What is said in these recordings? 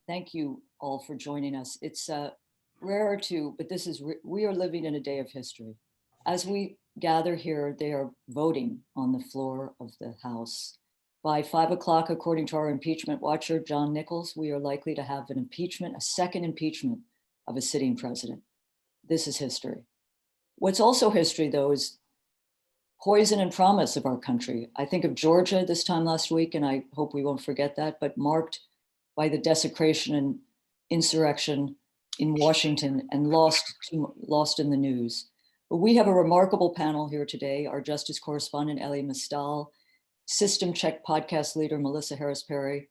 Thank you all for joining us. It's rare to, but we are living in a day of history. As we gather here, they are voting on the floor of the House. By 5 o'clock, according to our impeachment watcher, John Nichols, we are likely to have a second impeachment of a sitting president. This is history. What's also history, though, is poison and promise of our country. I think of Georgia this time last week, and I hope we won't forget that, but marked by the desecration and insurrection in Washington and lost in the news. But we have a remarkable panel here today. Our Justice Correspondent Elie Mystal, System Check podcast leader Melissa Harris-Perry,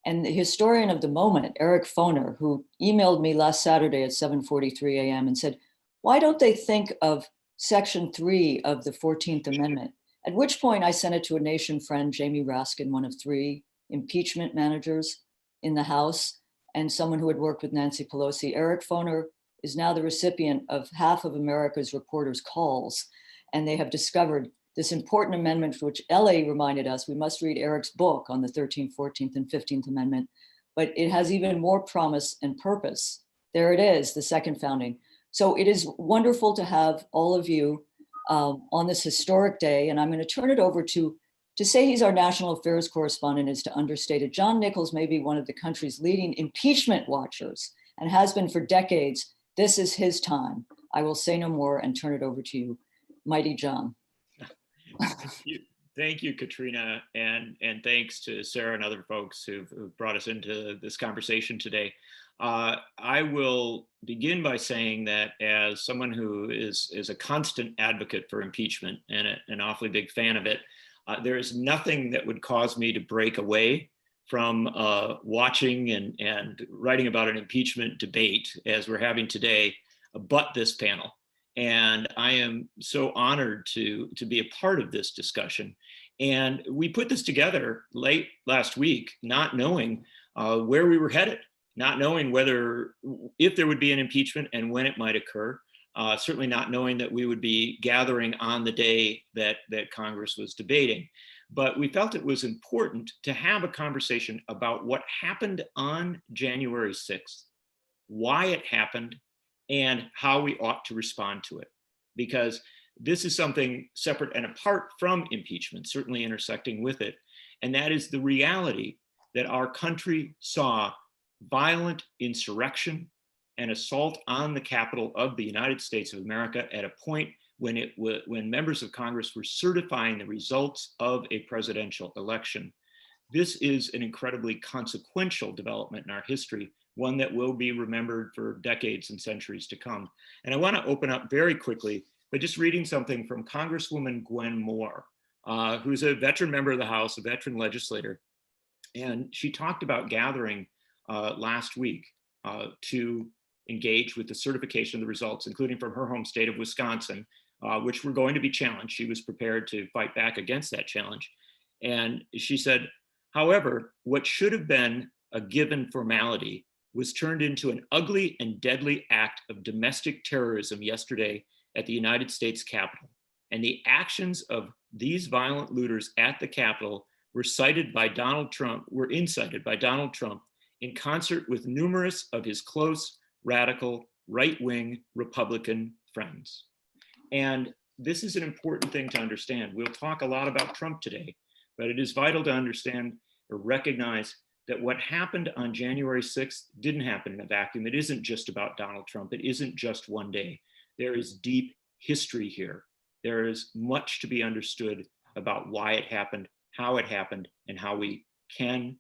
and the historian of the moment, Eric Foner, who emailed me last Saturday at 7:43 a.m. and said, why don't they think of Section 3 of the 14th Amendment? At which point I sent it to a nation friend, Jamie Raskin, one of 3 impeachment managers in the House, and someone who had worked with Nancy Pelosi. Eric Foner is now the recipient of half of America's reporters' calls, and they have discovered this important amendment, for which Elie reminded us we must read Eric's book on the 13th, 14th, and 15th Amendment, but it has even more promise and purpose. There it is, the second founding. So it is wonderful to have all of you on this historic day, and I'm going to turn it over to say he's our national affairs correspondent is to understate it. John Nichols may be one of the country's leading impeachment watchers and has been for decades. This is his time. I will say no more and turn it over to you, mighty John. Thank you, Katrina, and thanks to Sarah and other folks who've brought us into this conversation today. I will begin by saying that as someone who is a constant advocate for impeachment and an awfully big fan of it, there is nothing that would cause me to break away from watching and writing about an impeachment debate as we're having today, but this panel. And I am so honored to be a part of this discussion. And we put this together late last week, not knowing where we were headed, not knowing if there would be an impeachment and when it might occur, certainly not knowing that we would be gathering on the day that Congress was debating. But we felt it was important to have a conversation about what happened on January 6th, why it happened, and how we ought to respond to it. Because this is something separate and apart from impeachment, certainly intersecting with it. And that is the reality that our country saw violent insurrection and assault on the Capitol of the United States of America at a point when members of Congress were certifying the results of a presidential election. This is an incredibly consequential development in our history, one that will be remembered for decades and centuries to come. And I want to open up very quickly by just reading something from Congresswoman Gwen Moore, who's a veteran member of the House, a veteran legislator. And she talked about gathering last week to engage with the certification of the results, including from her home state of Wisconsin, which were going to be challenged. She was prepared to fight back against that challenge. And she said, however, what should have been a given formality was turned into an ugly and deadly act of domestic terrorism yesterday at the United States Capitol. And the actions of these violent looters at the Capitol were incited by Donald Trump in concert with numerous of his close, radical, right-wing Republican friends. And this is an important thing to understand. We'll talk a lot about Trump today, but it is vital to understand or recognize that what happened on January 6th didn't happen in a vacuum. It isn't just about Donald Trump. It isn't just one day. There is deep history here. There is much to be understood about why it happened, how it happened, and how we can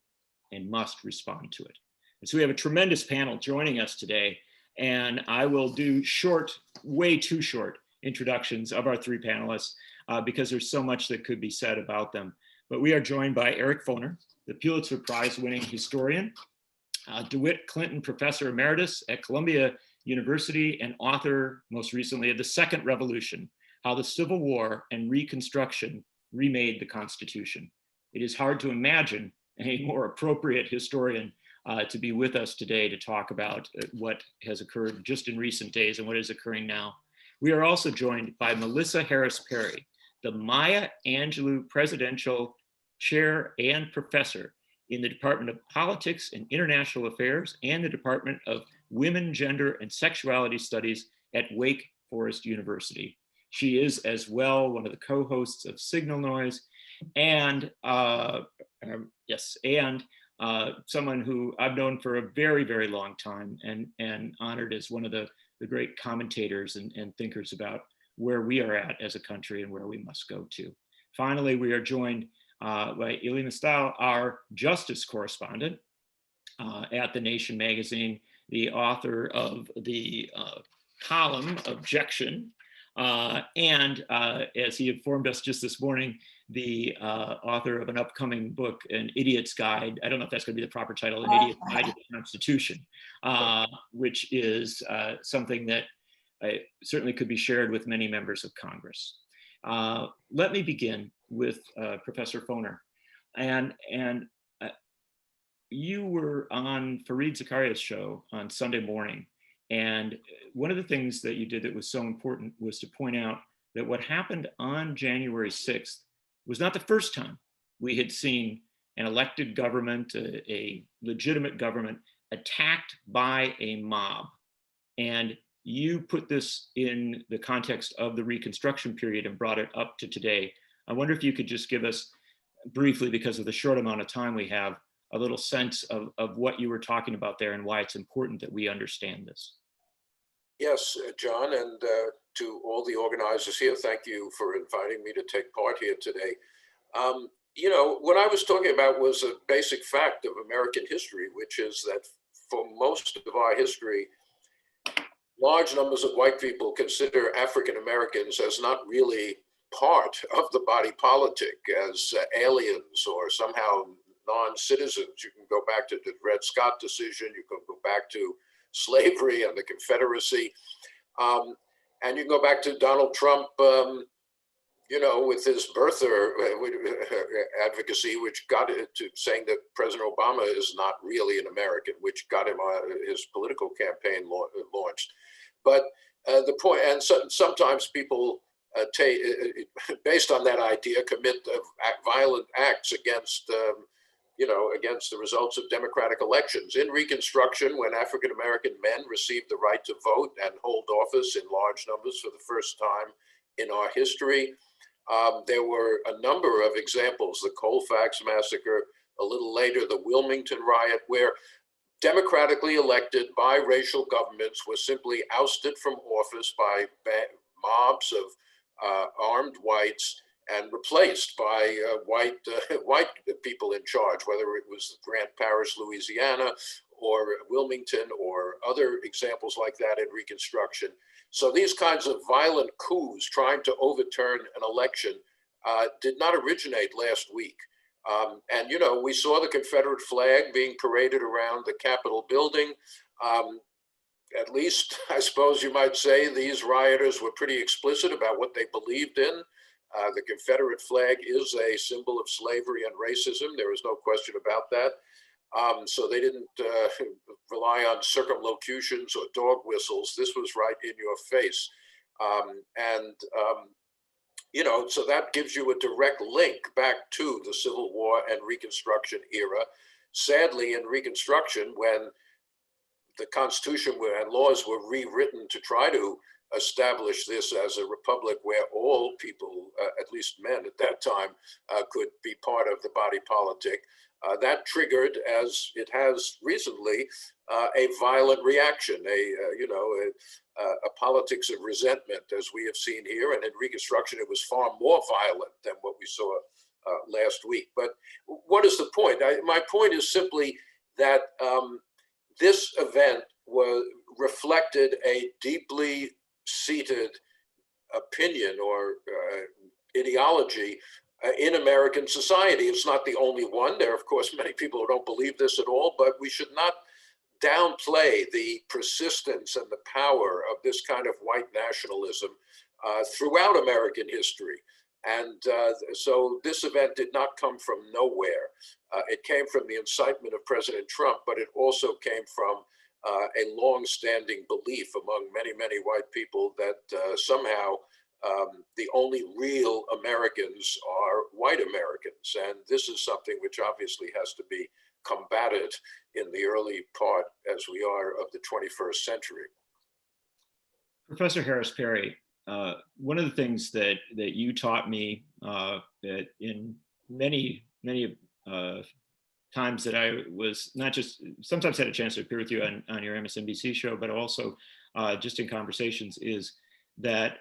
and must respond to it. And so we have a tremendous panel joining us today, and I will do short, way too short introductions of our 3 panelists because there's so much that could be said about them. But we are joined by Eric Foner, the Pulitzer Prize winning historian, DeWitt Clinton Professor Emeritus at Columbia University and author, most recently, of The Second Revolution, How the Civil War and Reconstruction Remade the Constitution. It is hard to imagine a more appropriate historian to be with us today to talk about what has occurred just in recent days and what is occurring now. We are also joined by Melissa Harris-Perry, the Maya Angelou Presidential Chair and Professor in the Department of Politics and International Affairs and the Department of Women, Gender, and Sexuality Studies at Wake Forest University. She is as well one of the co-hosts of Signal Noise, and someone who I've known for a very, very long time, and honored as one of the great commentators and thinkers about where we are at as a country and where we must go to. Finally, we are joined by Elie Mystal, our Justice Correspondent at The Nation magazine, the author of the column Objection, and as he informed us just this morning, the author of an upcoming book, An Idiot's Guide. I don't know if that's going to be the proper title, An Idiot's Guide to the Constitution, which is something that certainly could be shared with many members of Congress. Let me begin with Professor Foner. And you were on Fareed Zakaria's show on Sunday morning. And one of the things that you did that was so important was to point out that what happened on January 6th was not the first time we had seen an elected government, a legitimate government, attacked by a mob. And you put this in the context of the Reconstruction period and brought it up to today. I wonder if you could just give us briefly, because of the short amount of time we have, a little sense of what you were talking about there and why it's important that we understand this. Yes, John, and to all the organizers here, thank you for inviting me to take part here today. You know, what I was talking about was a basic fact of American history, which is that for most of our history, large numbers of white people consider African Americans as not really part of the body politic, as aliens or somehow non-citizens. You can go back to the Dred Scott decision, you can go back to slavery and the Confederacy, and you can go back to Donald Trump, you know, with his birther advocacy, which got it to saying that President Obama is not really an American, which got him his political campaign launched. But the point, and sometimes people based on that idea, commit violent acts against, you know, against the results of democratic elections. In Reconstruction, when African-American men received the right to vote and hold office in large numbers for the first time in our history, there were a number of examples, the Colfax massacre, a little later, the Wilmington riot, where democratically elected biracial governments were simply ousted from office by mobs of armed whites and replaced by white people in charge, whether it was Grant Parish, Louisiana, or Wilmington, or other examples like that in Reconstruction. So these kinds of violent coups trying to overturn an election did not originate last week. And, you know, we saw the Confederate flag being paraded around the Capitol building. At least, I suppose you might say, these rioters were pretty explicit about what they believed in. The Confederate flag is a symbol of slavery and racism. There is no question about that. So they didn't rely on circumlocutions or dog whistles. This was right in your face. You know, so that gives you a direct link back to the Civil War and Reconstruction era. Sadly, in Reconstruction, when the Constitution and laws were rewritten to try to establish this as a republic where all people, at least men at that time, could be part of the body politic, that triggered, as it has recently, a violent reaction, a politics of resentment, as we have seen here. And in Reconstruction, it was far more violent than what we saw last week. But what is the point? My point is simply that this event reflected a deeply seated opinion or ideology in American society. It's not the only one. There are, of course, many people who don't believe this at all, but we should not downplay the persistence and the power of this kind of white nationalism throughout American history. And so this event did not come from nowhere. It came from the incitement of President Trump, but it also came from a long-standing belief among many, many white people that somehow the only real Americans are white Americans. And this is something which obviously has to be combated in the early part, as we are, of the 21st century. Professor Harris Perry, one of the things that you taught me that in many times that I was not just sometimes had a chance to appear with you on your MSNBC show, but also just in conversations, is that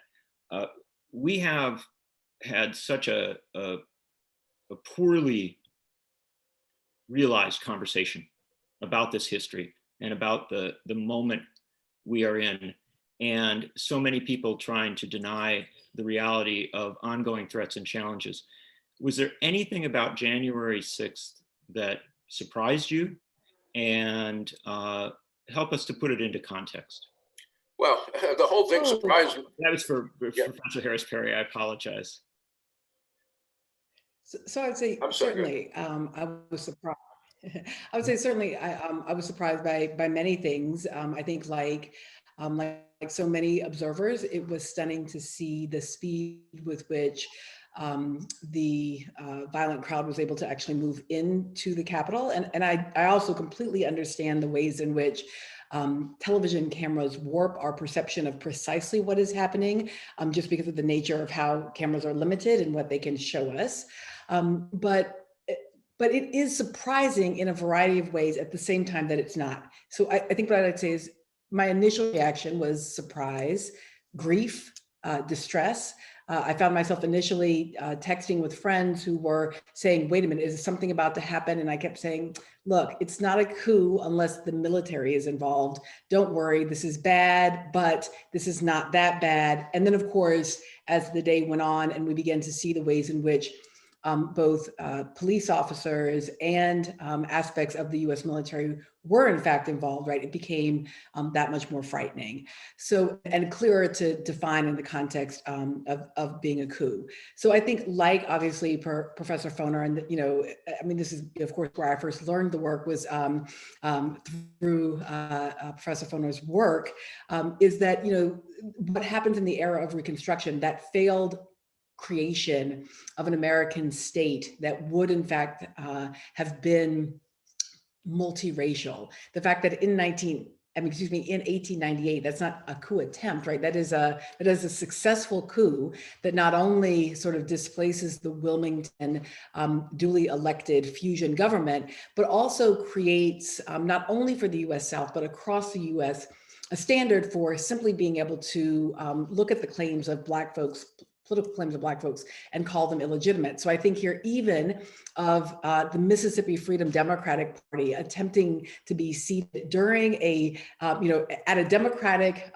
we have had such a poorly realized conversation about this history and about the moment we are in, and so many people trying to deny the reality of ongoing threats and challenges. Was there anything about January 6th that surprised you? And help us to put it into context. Well, the whole thing surprised me. That was for Professor Harris Perry. I apologize. So I'd say certainly I was surprised. I would say certainly I was surprised by many things. I think like so many observers, it was stunning to see the speed with which the violent crowd was able to actually move into the Capitol. And I also completely understand the ways in which television cameras warp our perception of precisely what is happening, just because of the nature of how cameras are limited and what they can show us. But it is surprising in a variety of ways at the same time that it's not. So I think what I'd say is my initial reaction was surprise, grief, distress. I found myself initially texting with friends who were saying, wait a minute, is something about to happen? And I kept saying, look, it's not a coup unless the military is involved. Don't worry, this is bad, but this is not that bad. And then, of course, as the day went on and we began to see the ways in which both police officers and aspects of the US military were in fact involved, right? It became that much more frightening. So, and clearer to define in the context of being a coup. So I think like obviously Professor Foner, and I mean, this is of course where I first learned the work was through Professor Foner's work, is that, what happens in the era of Reconstruction, that failed creation of an American state that would in fact have been multiracial. The fact that in 1898, that's not a coup attempt, right? That is a successful coup that not only sort of displaces the Wilmington duly elected fusion government, but also creates not only for the US South, but across the US, a standard for simply being able to look at the claims of Black folks, political claims of Black folks, and call them illegitimate. So I think here even of the Mississippi Freedom Democratic Party attempting to be seated during at a democratic,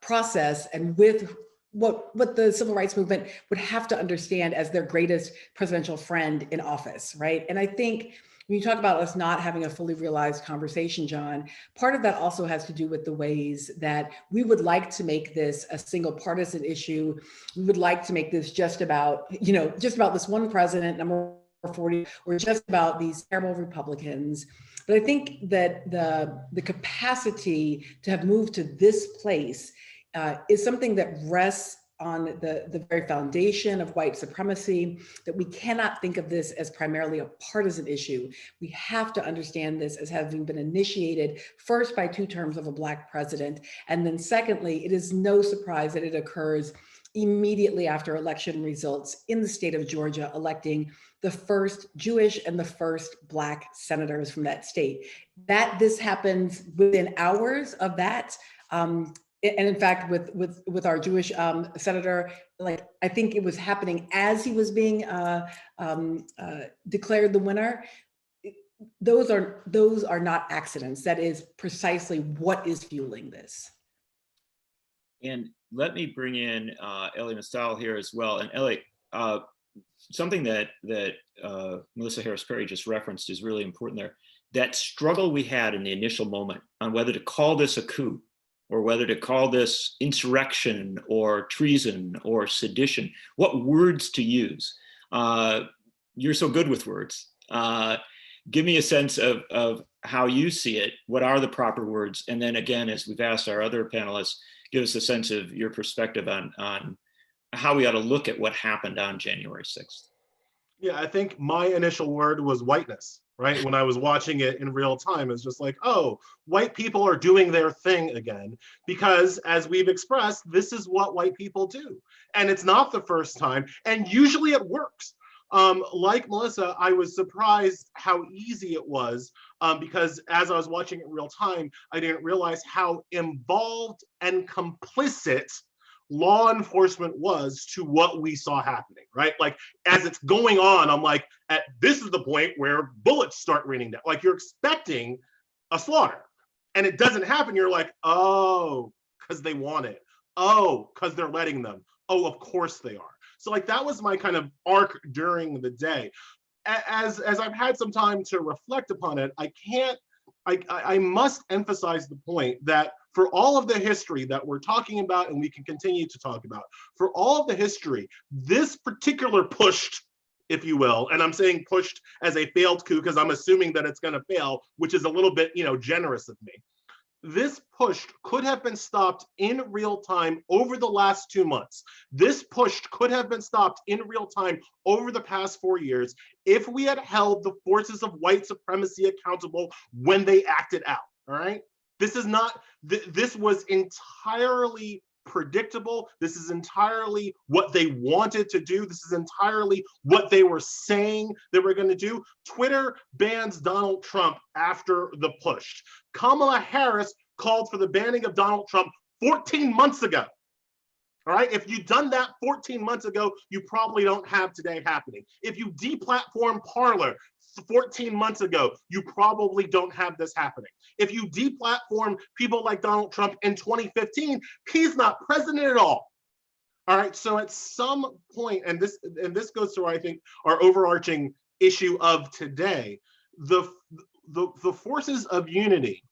process, and with what the civil rights movement would have to understand as their greatest presidential friend in office, right? And I think when you talk about us not having a fully realized conversation, John, part of that also has to do with the ways that we would like to make this a single partisan issue. We would like to make this just about this one president, number 40, or just about these terrible Republicans. But I think that the capacity to have moved to this place is something that rests on the very foundation of white supremacy, that we cannot think of this as primarily a partisan issue. We have to understand this as having been initiated first by 2 terms of a Black president. And then secondly, it is no surprise that it occurs immediately after election results in the state of Georgia, electing the first Jewish and the first Black senators from that state. That this happens within hours of that. And in fact, with our Jewish senator, I think it was happening as he was being declared the winner. Those are not accidents. That is precisely what is fueling this. And let me bring in Elie Mystal here as well. And Elie, something that Melissa Harris Perry just referenced is really important there. That struggle we had in the initial moment on whether to call this a coup, or whether to call this insurrection or treason or sedition, what words to use. You're so good with words. Give me a sense of how you see it. What are the proper words? And then again, as we've asked our other panelists, give us a sense of your perspective on how we ought to look at what happened on January 6th. Yeah, I think my initial word was whiteness, right? When I was watching it in real time, it's just like, oh, white people are doing their thing again. Because as we've expressed, this is what white people do. And it's not the first time, and usually it works. Like Melissa, I was surprised how easy it was because as I was watching it in real time, I didn't realize how involved and complicit law enforcement was to what we saw happening, right? Like as it's going on, I'm like, this is the point where bullets start raining down. Like you're expecting a slaughter and it doesn't happen. You're like, oh, because they want it. Oh, because they're letting them. Oh, of course they are. So like that was my kind of arc during the day. As I've had some time to reflect upon it, I must emphasize the point that for all of the history that we're talking about and we can continue to talk about, for all of the history, this particular pushed, if you will, and I'm saying pushed as a failed coup because I'm assuming that it's going to fail, which is a little bit, generous of me. This push could have been stopped in real time over the last 2 months. This push could have been stopped in real time over the past 4 years if we had held the forces of white supremacy accountable when they acted out, all right? This is not, this was entirely predictable. This is entirely what they wanted to do. This is entirely what they were saying they were going to do. Twitter bans Donald Trump after the push. Kamala Harris called for the banning of Donald Trump 14 months ago. All right, if you'd done that 14 months ago, you probably don't have today happening. If you deplatform Parler 14 months ago, you probably don't have this happening. If you deplatform people like Donald Trump in 2015, he's not president at all. All right, so at some point, and this goes to, I think, our overarching issue of today, the forces of unity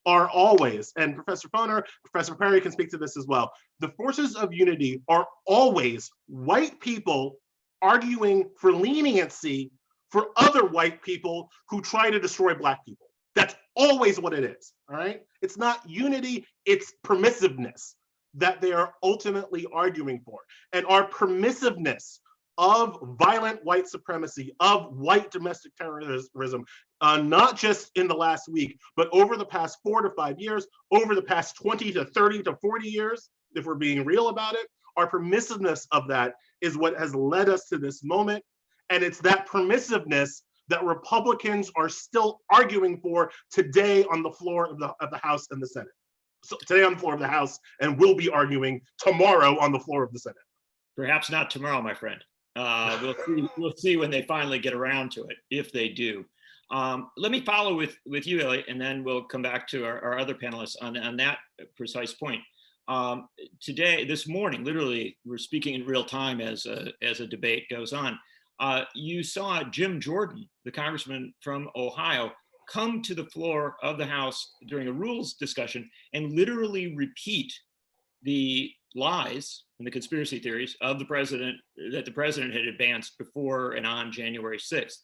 are always, and Professor Foner, Professor Perry can speak to this as well, the forces of unity are always white people arguing for leniency for other white people who try to destroy Black people. That's always what it is, all right? It's not unity, it's permissiveness that they are ultimately arguing for. And our permissiveness of violent white supremacy, of white domestic terrorism, not just in the last week, but over the past 4 to 5 years, over the past 20 to 30 to 40 years, if we're being real about it, our permissiveness of that is what has led us to this moment. And it's that permissiveness that Republicans are still arguing for today on the floor of the House and the Senate. So today on the floor of the House, and we'll be arguing tomorrow on the floor of the Senate. Perhaps not tomorrow, my friend. We'll see when they finally get around to it, if they do. Let me follow with you, Elie, and then we'll come back to our other panelists on that precise point. This morning, literally, we're speaking in real time as a debate goes on. You saw Jim Jordan, the congressman from Ohio, come to the floor of the House during a rules discussion and literally repeat the lies and the conspiracy theories of the president that the president had advanced before and on January 6th.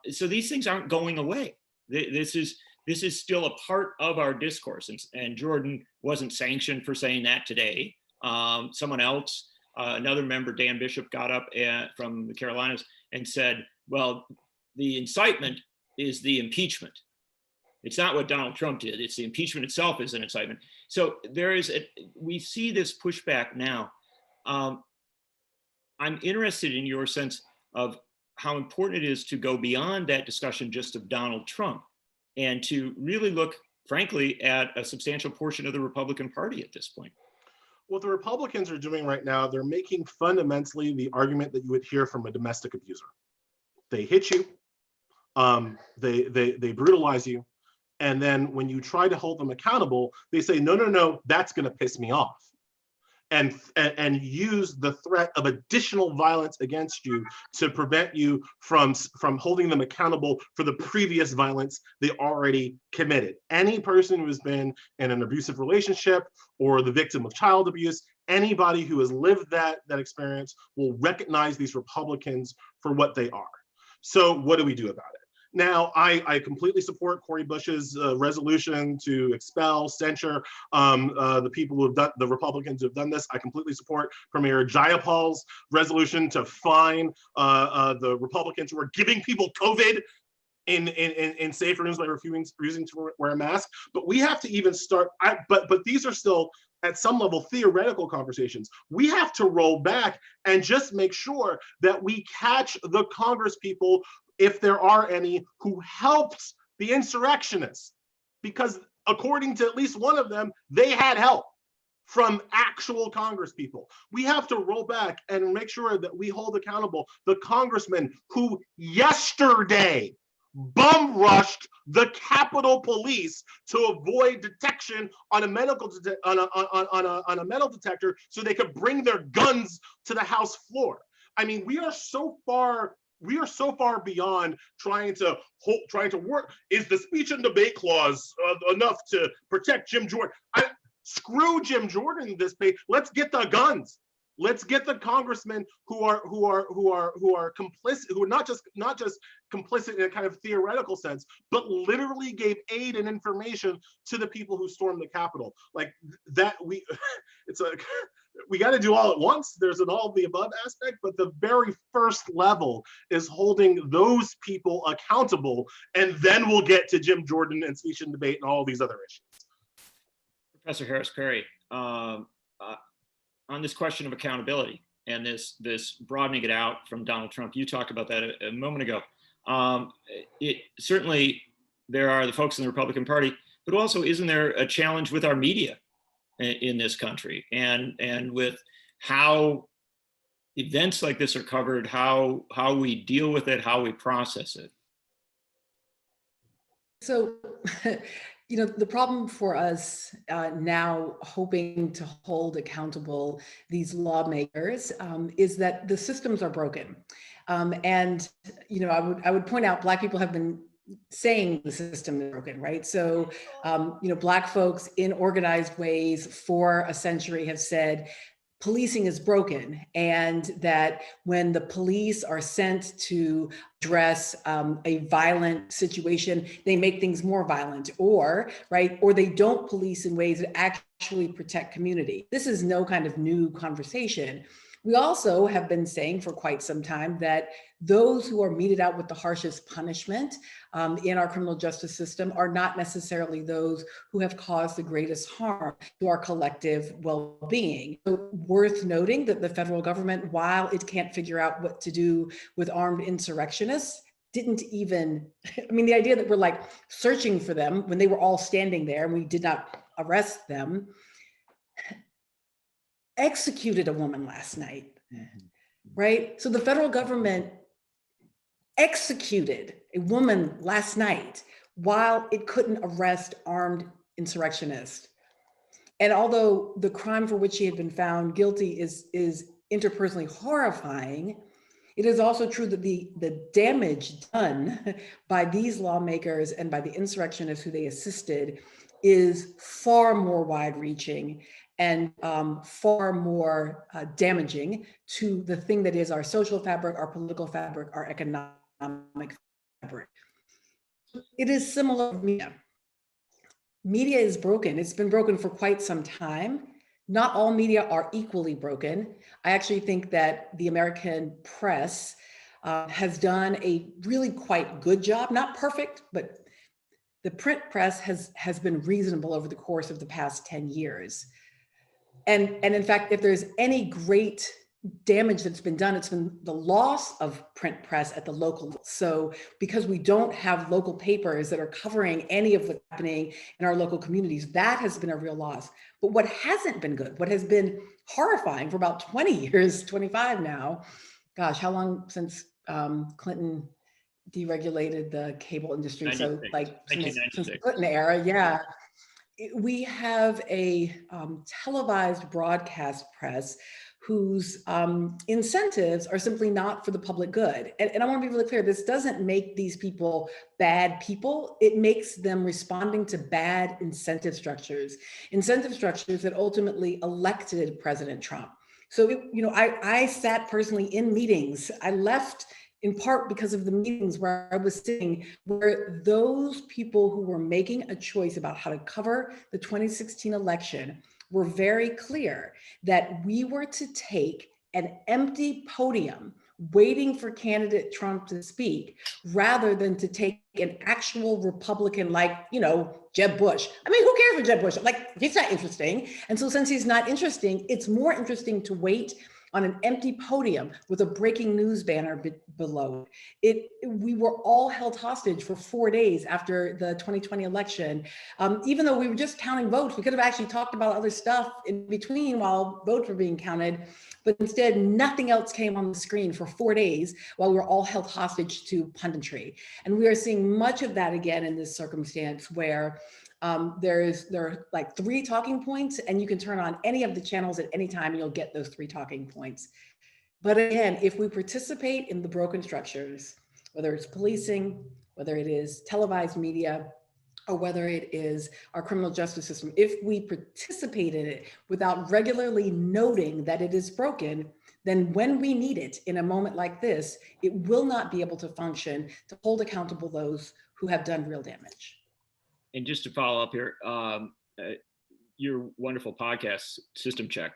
So these things aren't going away. This is still a part of our discourse. And Jordan wasn't sanctioned for saying that today. Someone else, another member, Dan Bishop, got up from the Carolinas and said, well, the incitement is the impeachment. It's not what Donald Trump did. It's the impeachment itself is an incitement. So we see this pushback now. I'm interested in your sense of how important it is to go beyond that discussion just of Donald Trump and to really look, frankly, at a substantial portion of the Republican Party at this point. What the Republicans are doing right now, they're making fundamentally the argument that you would hear from a domestic abuser. They hit you, they brutalize you, and then when you try to hold them accountable, they say, no, that's going to piss me off. And use the threat of additional violence against you to prevent you from holding them accountable for the previous violence they already committed. Any person who has been in an abusive relationship or the victim of child abuse, anybody who has lived that experience will recognize these Republicans for what they are. So what do we do about it? Now, I completely support Cori Bush's resolution to expel, censure the people who have done, the Republicans who have done this. I completely support Premier Jayapal's resolution to fine the Republicans who are giving people COVID in safe rooms by refusing to wear a mask. But we have to even start, but these are still at some level theoretical conversations. We have to roll back and just make sure that we catch the Congress people, if there are any, who helped the insurrectionists, because according to at least one of them, they had help from actual Congress people. We have to roll back and make sure that we hold accountable the congressmen who yesterday bum rushed the Capitol Police to avoid detection on a medical on a metal detector so they could bring their guns to the House floor. I mean, we are so far beyond trying to work. Is the speech and debate clause enough to protect Jim Jordan? Screw Jim Jordan in this page. Let's get the guns. Let's get the congressmen who are complicit, who are not just complicit in a kind of theoretical sense, but literally gave aid and information to the people who stormed the Capitol. Like that, it's like we got to do all at once. There's an all of the above aspect, but the very first level is holding those people accountable, and then we'll get to Jim Jordan and speech and debate and all these other issues. Professor Harris Perry, on this question of accountability and this broadening it out from Donald Trump, you talked about that a moment ago. Certainly there are the folks in the Republican Party, but also isn't there a challenge with our media in this country and with how events like this are covered, how we deal with it, how we process it? So, the problem for us now hoping to hold accountable these lawmakers is that the systems are broken. And, I would point out Black people have been saying the system is broken, right? So, Black folks in organized ways for a century have said, policing is broken, and that when the police are sent to address a violent situation, they make things more violent, or they don't police in ways that actually protect community. This is no kind of new conversation. We also have been saying for quite some time that those who are meted out with the harshest punishment in our criminal justice system are not necessarily those who have caused the greatest harm to our collective well-being. So worth noting that the federal government, while it can't figure out what to do with armed insurrectionists, didn't even, the idea that we're searching for them when they were all standing there and we did not arrest them, executed a woman last night, right? So the federal government executed a woman last night while it couldn't arrest armed insurrectionists. And although the crime for which she had been found guilty is interpersonally horrifying, it is also true that the damage done by these lawmakers and by the insurrectionists who they assisted is far more wide-reaching and far more damaging to the thing that is our social fabric, our political fabric, our economic fabric. It is similar with media. Media is broken. It's been broken for quite some time. Not all media are equally broken. I actually think that the American press has done a really quite good job, not perfect, but the print press has been reasonable over the course of the past 10 years. And in fact, if there's any great damage that's been done, it's been the loss of print press at the local level. So because we don't have local papers that are covering any of what's happening in our local communities, that has been a real loss. But what hasn't been good, what has been horrifying for about 20 years, 25 now, gosh, how long since Clinton deregulated the cable industry? 96. So since the Clinton era, yeah. We have a televised broadcast press whose incentives are simply not for the public good. And I want to be really clear, this doesn't make these people bad people. It makes them responding to bad incentive structures that ultimately elected President Trump. So, I sat personally in meetings. I left in part because of the meetings where I was sitting, where those people who were making a choice about how to cover the 2016 election were very clear that we were to take an empty podium waiting for candidate Trump to speak, rather than to take an actual Republican like, Jeb Bush. I mean, who cares for Jeb Bush? Like, he's not interesting. And so since he's not interesting, it's more interesting to wait on an empty podium with a breaking news banner below it. We were all held hostage for 4 days after the 2020 election. Even though we were just counting votes, we could have actually talked about other stuff in between while votes were being counted. But instead, nothing else came on the screen for 4 days while we were all held hostage to punditry. And we are seeing much of that again in this circumstance where there are like 3 talking points, and you can turn on any of the channels at any time and you'll get those 3 talking points. But again, if we participate in the broken structures, whether it's policing, whether it is televised media, or whether it is our criminal justice system, if we participate in it without regularly noting that it is broken, then when we need it in a moment like this, it will not be able to function to hold accountable those who have done real damage. And just to follow up here, your wonderful podcast, System Check,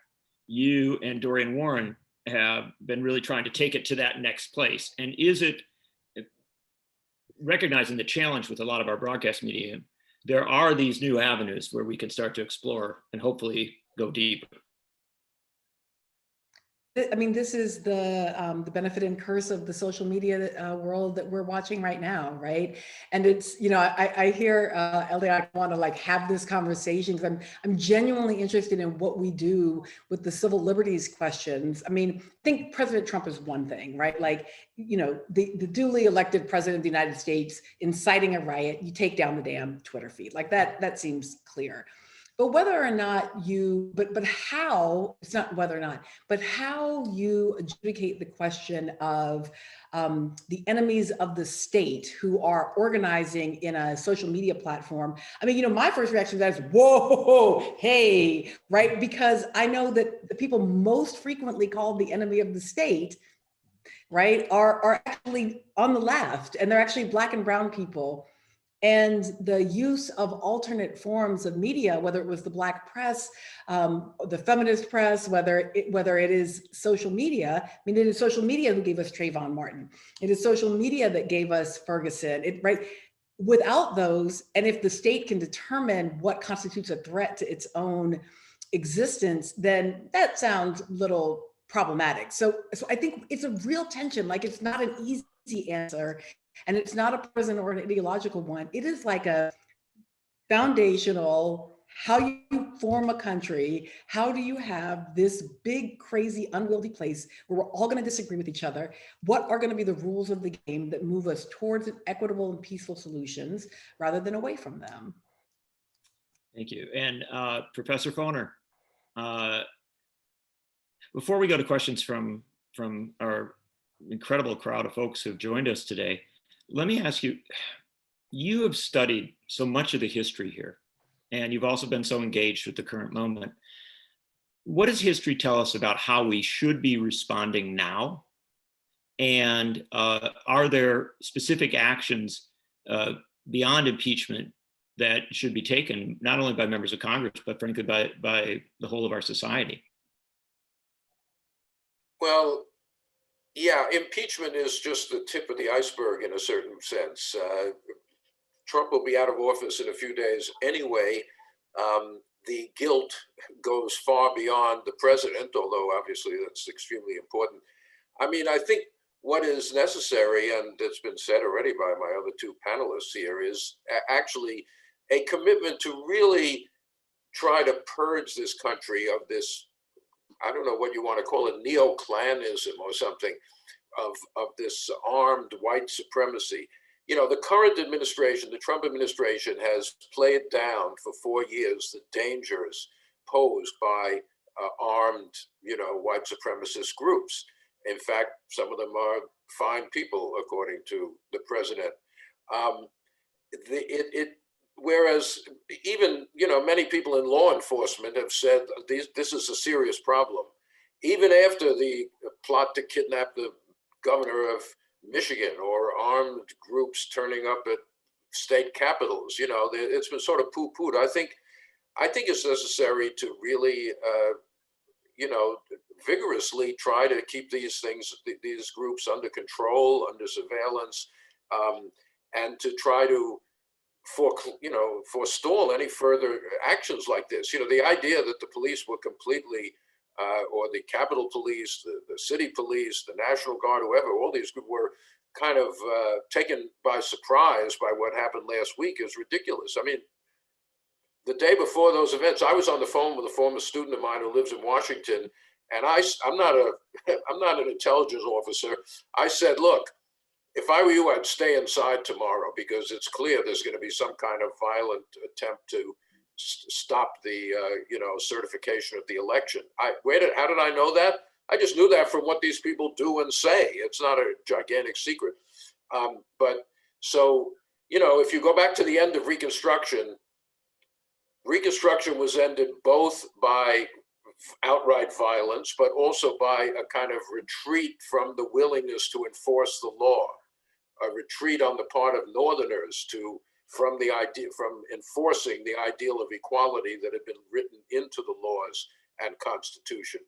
you and Dorian Warren have been really trying to take it to that next place. And is it, recognizing the challenge with a lot of our broadcast media, there are these new avenues where we can start to explore and hopefully go deep? I mean, this is the benefit and curse of the social media world that we're watching right now, right? And it's, I hear Elie, I want to have this conversation because I'm genuinely interested in what we do with the civil liberties questions. I mean, I think President Trump is one thing, right? The duly elected president of the United States inciting a riot, you take down the damn Twitter feed. That seems clear. But whether or not but how, it's not whether or not, but how you adjudicate the question of the enemies of the state who are organizing in a social media platform. I mean, my first reaction to that is, whoa, hey, right? Because I know that the people most frequently called the enemy of the state, right, are actually on the left, and they're actually Black and brown people. And the use of alternate forms of media, whether it was the Black press, the feminist press, whether it is social media. I mean, it is social media who gave us Trayvon Martin. It is social media that gave us Ferguson, right? Without those, and if the state can determine what constitutes a threat to its own existence, then that sounds a little problematic. So I think it's a real tension. It's not an easy answer. And it's not a partisan or an ideological one. It is like a foundational, how you form a country, how do you have this big, crazy, unwieldy place where we're all going to disagree with each other? What are going to be the rules of the game that move us towards equitable and peaceful solutions rather than away from them? Thank you. And Professor Foner, before we go to questions from our incredible crowd of folks who've joined us today, let me ask you, you have studied so much of the history here, and you've also been so engaged with the current moment. What does history tell us about how we should be responding now? And are there specific actions beyond impeachment that should be taken, not only by members of Congress, but frankly, by the whole of our society? Well, yeah, impeachment is just the tip of the iceberg in a certain sense. Trump will be out of office in a few days anyway. The guilt goes far beyond the president, although obviously that's extremely important. I mean, I think what is necessary, and it's been said already by my other 2 panelists here, is actually a commitment to really try to purge this country of this, I don't know what you want to call it, neo-Klanism or something, of this armed white supremacy. The current administration, the Trump administration, has played down for 4 years the dangers posed by armed, white supremacist groups. In fact, some of them are fine people, according to the president. Whereas even, many people in law enforcement have said this is a serious problem. Even after the plot to kidnap the governor of Michigan, or armed groups turning up at state capitals. You know, it's been sort of poo-pooed. I think it's necessary to really, you know, vigorously try to keep these groups under control, under surveillance, and to try to forestall any further actions like this. You know, the idea that the police were completely, or the Capitol Police, the city police, the National Guard, whoever, all these were kind of taken by surprise by what happened last week is ridiculous. I mean, the day before those events, I was on the phone with a former student of mine who lives in Washington, and I'm not an intelligence officer. I said, look, if I were you, I'd stay inside tomorrow, because it's clear there's going to be some kind of violent attempt to stop the certification of the election. How did I know that? I just knew that from what these people do and say. It's not a gigantic secret. But so, you know, if you go back to the end of Reconstruction was ended both by outright violence, but also by a kind of retreat from the willingness to enforce the law, a retreat on the part of Northerners from enforcing the ideal of equality that had been written into the laws and Constitution.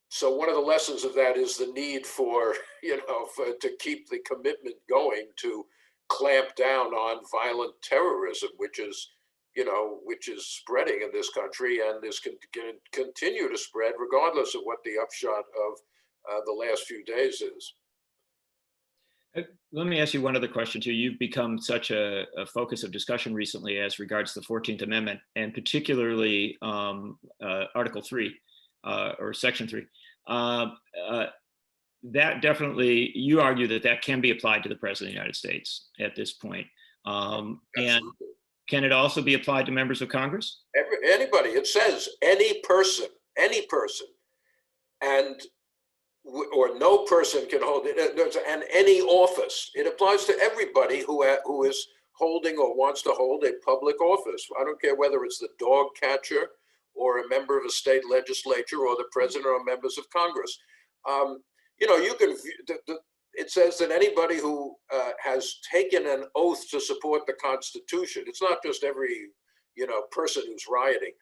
So one of the lessons of that is the need for, to keep the commitment going to clamp down on violent terrorism, which is spreading in this country and is going to continue to spread regardless of what the upshot of the last few days is. Let me ask you one other question too. You've become such a focus of discussion recently as regards the 14th Amendment, and particularly Article 3 or Section 3. That definitely, you argue that can be applied to the President of the United States at this point. And can it also be applied to members of Congress? Anybody. It says any person, or no person can hold it, and any office. It applies to everybody who is holding or wants to hold a public office. I don't care whether it's the dog catcher or a member of a state legislature or the president or members of Congress. You can. It says that anybody who has taken an oath to support the Constitution. It's not just every person who's rioting.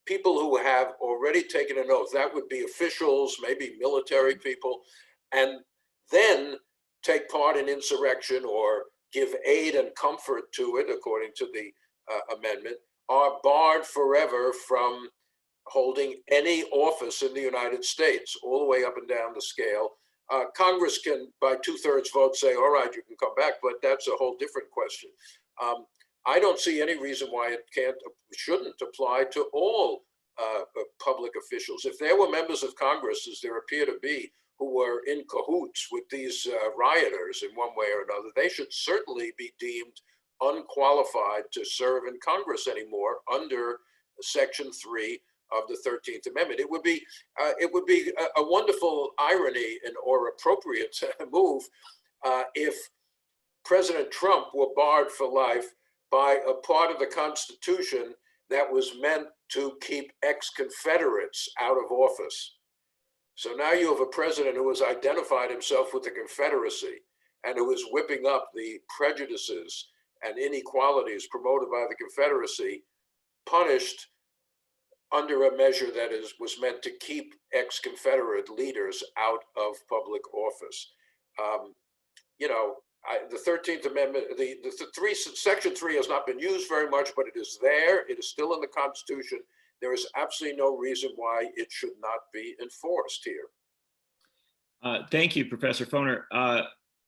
People who have already taken an oath, that would be officials, maybe military people, and then take part in insurrection or give aid and comfort to it, according to the amendment, are barred forever from holding any office in the United States, all the way up and down the scale. Congress can, by 2/3 vote, say, all right, you can come back, but that's a whole different question. I don't see any reason why it shouldn't apply to all public officials. If there were members of Congress, as there appear to be, who were in cahoots with these rioters in one way or another, they should certainly be deemed unqualified to serve in Congress anymore under Section 3 of the 13th Amendment. It would be a wonderful irony or appropriate move if President Trump were barred for life by a part of the Constitution that was meant to keep ex-Confederates out of office. So now you have a president who has identified himself with the Confederacy and who is whipping up the prejudices and inequalities promoted by the Confederacy, punished under a measure that was meant to keep ex-Confederate leaders out of public office. The 13th Amendment, Section 3 has not been used very much, but it is there. It is still in the Constitution. There is absolutely no reason why it should not be enforced here. Thank you, Professor Foner.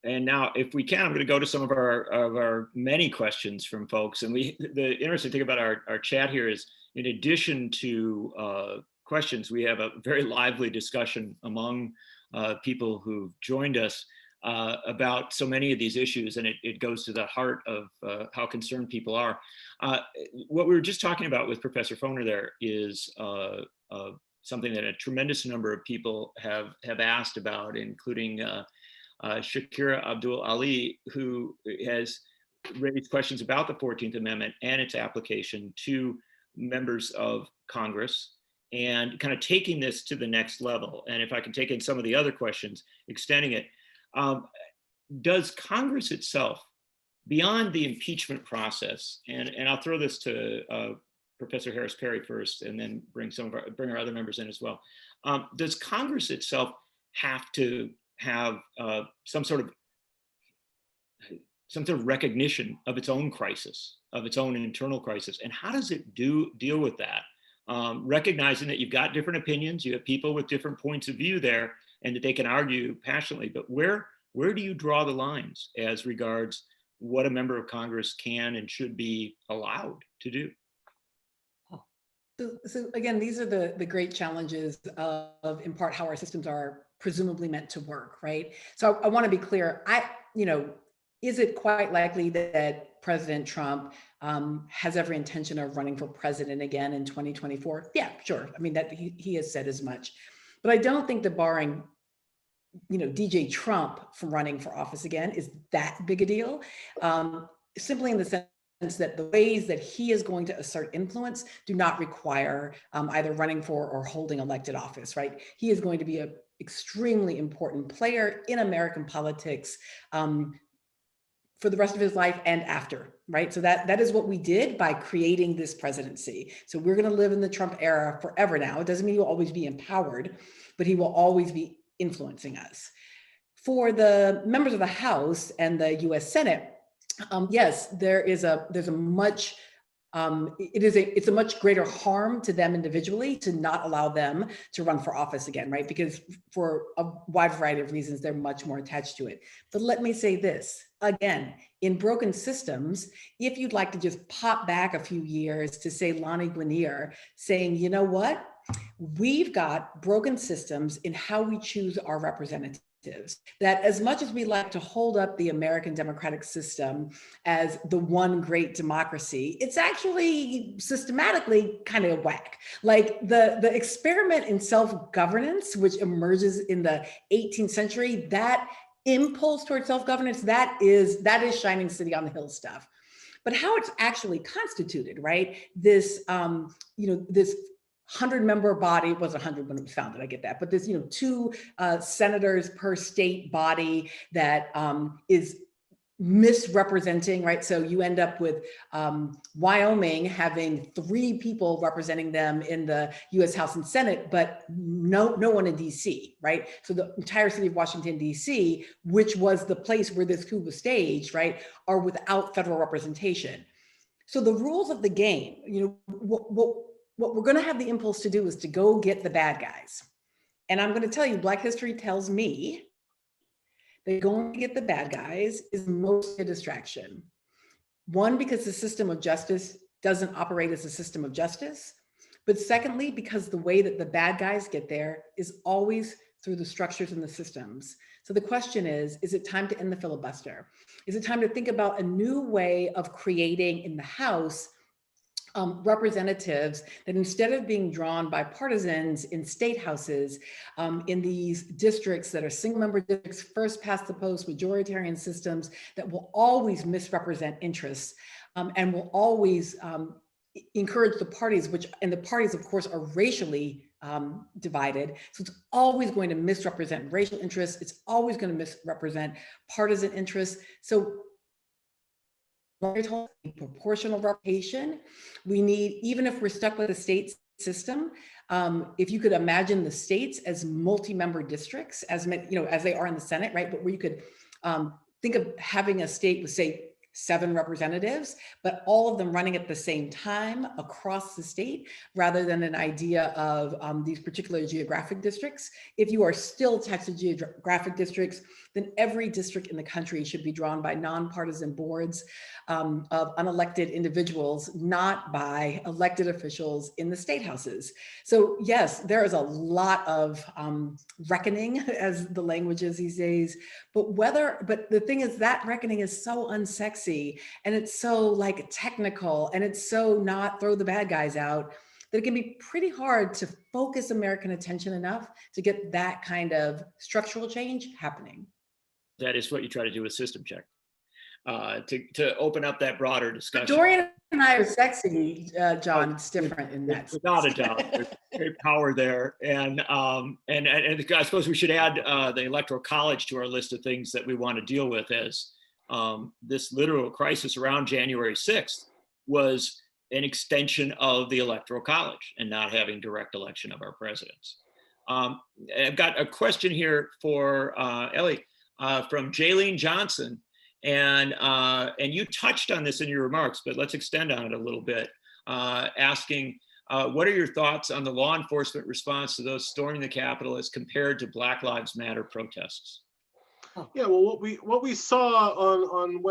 And now, if we can, I'm going to go to some of our many questions from folks. And the interesting thing about our chat here is, in addition to questions, we have a very lively discussion among people who've joined us about so many of these issues, and it goes to the heart of how concerned people are. What we were just talking about with Professor Foner there is something that a tremendous number of people have asked about, including Shakira Abdul Ali, who has raised questions about the 14th Amendment and its application to members of Congress, and kind of taking this to the next level. And if I can take in some of the other questions, extending it, Does Congress itself, beyond the impeachment process, and I'll throw this to Professor Harris Perry first, and then bring our other members in as well. Does Congress itself have to have some sort of recognition of its own crisis, of its own internal crisis, and how does it deal with that? Recognizing that you've got different opinions, you have people with different points of view there, and that they can argue passionately, but where do you draw the lines as regards what a member of Congress can and should be allowed to do? So again, these are the great challenges of, in part, how our systems are presumably meant to work, right? So I want to be clear. Is it quite likely that President Trump has every intention of running for president again in 2024? Yeah, sure. I mean, that he has said as much, but I don't think that barring DJ Trump from running for office again is that big a deal. Simply in the sense that the ways that he is going to assert influence do not require either running for or holding elected office, right? He is going to be an extremely important player in American politics for the rest of his life and after, right? So that is what we did by creating this presidency. So we're going to live in the Trump era forever now. It doesn't mean he'll always be empowered, but he will always be influencing us. For the members of the House and the U.S. Senate, yes, there's a much it's a much greater harm to them individually to not allow them to run for office again, right? Because for a wide variety of reasons, they're much more attached to it. But let me say this, again, in broken systems, if you'd like to just pop back a few years to say Lani Guinier saying, you know what? We've got broken systems in how we choose our representatives. That as much as we like to hold up the American democratic system as the one great democracy, it's actually systematically kind of whack. Like the experiment in self-governance, which emerges in the 18th century, that impulse towards self-governance, that is shining city on the hill stuff. But how it's actually constituted, right? This, this 100-member body, it wasn't 100 when it was founded, I get that, but there's 2 senators per state body that is misrepresenting, right? So you end up with Wyoming having 3 people representing them in the US House and Senate, but no one in DC, right? So the entire city of Washington, DC, which was the place where this coup was staged, right, are without federal representation. So the rules of the game, what we're going to have the impulse to do is to go get the bad guys. And I'm going to tell you, Black history tells me that going to get the bad guys is mostly a distraction. One, because the system of justice doesn't operate as a system of justice. But secondly, because the way that the bad guys get there is always through the structures and the systems. So the question is it time to end the filibuster? Is it time to think about a new way of creating in the House representatives that instead of being drawn by partisans in state houses, in these districts that are single member districts, first past the post, majoritarian systems that will always misrepresent interests and will always encourage the parties, and the parties of course are racially divided. So it's always going to misrepresent racial interests. It's always going to misrepresent partisan interests. So proportional representation. We need, even if we're stuck with a state system, if you could imagine the states as multi-member districts, as they are in the Senate, right? But where you could think of having a state with, say, 7 representatives, but all of them running at the same time across the state, rather than an idea of these particular geographic districts. If you are still attached to geographic districts, then every district in the country should be drawn by nonpartisan boards of unelected individuals, not by elected officials in the state houses. So yes, there is a lot of reckoning, as the language is these days, but the thing is that reckoning is so unsexy, and it's so like technical, and it's so not throw the bad guys out, that it can be pretty hard to focus American attention enough to get that kind of structural change happening. That is what you try to do with system check. to open up that broader discussion. Dorian and I are sexy, John. It's different in that. Without a doubt, there's great power there, and I suppose we should add the Electoral College to our list of things that we want to deal with, as this literal crisis around January 6th was an extension of the Electoral College and not having direct election of our presidents. I've got a question here for Elie from Jaylene Johnson. And you touched on this in your remarks, but let's extend on it a little bit, asking, what are your thoughts on the law enforcement response to those storming the Capitol as compared to Black Lives Matter protests? Yeah, well, what we saw on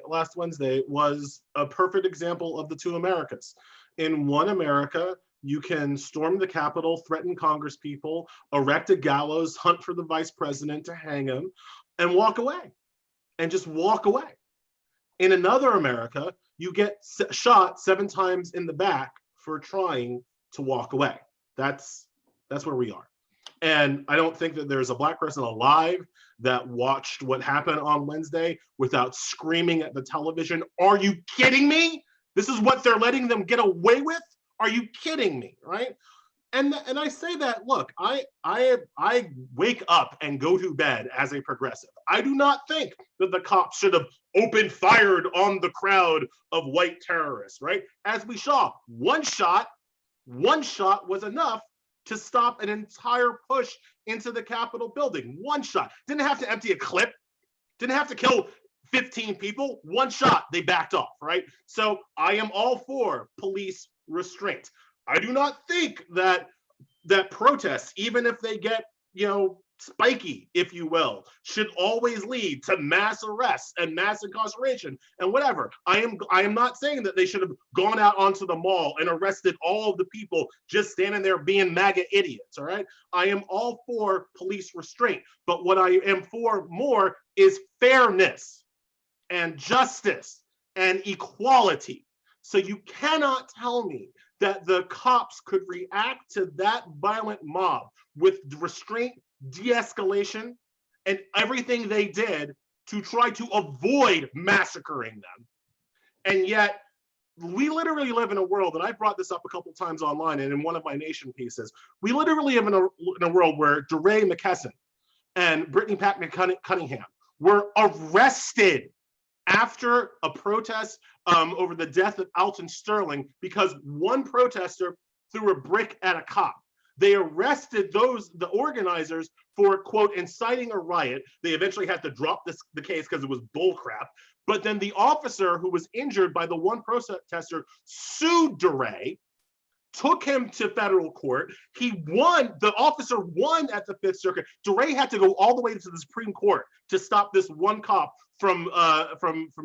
last Wednesday, was a perfect example of the two Americas. In one America, you can storm the Capitol, threaten Congress people, erect a gallows, hunt for the vice president to hang him, and walk away. And just walk away. In another America, you get shot 7 times in the back for trying to walk away. That's where we are. And I don't think that there's a Black person alive that watched what happened on Wednesday without screaming at the television, "Are you kidding me? This is what they're letting them get away with? Are you kidding me?" Right? And I say that, look, I wake up and go to bed as a progressive. I do not think that the cops should have opened fired on the crowd of white terrorists, right? As we saw, one shot was enough to stop an entire push into the Capitol building. One shot. Didn't have to empty a clip. Didn't have to kill 15 people. One shot, they backed off, right? So I am all for police restraint. I do not think that protests, even if they get, spiky, if you will, should always lead to mass arrests and mass incarceration and whatever. I am not saying that they should have gone out onto the mall and arrested all of the people just standing there being MAGA idiots, all right? I am all for police restraint, but what I am for more is fairness and justice and equality. So you cannot tell me that the cops could react to that violent mob with restraint, de-escalation, and everything they did to try to avoid massacring them. And yet, we literally live in a world, and I brought this up a couple times online and in one of my Nation pieces, we literally live in a world where DeRay McKesson and Brittany Packnett Cunningham were arrested after a protest over the death of Alton Sterling because one protester threw a brick at a cop. They arrested the organizers for, quote, inciting a riot. They eventually had to drop the case because it was bullcrap. But then the officer who was injured by the one protester sued DeRay, took him to federal court. He won. The officer won at the Fifth Circuit. DeRay had to go all the way to the Supreme Court to stop this one cop from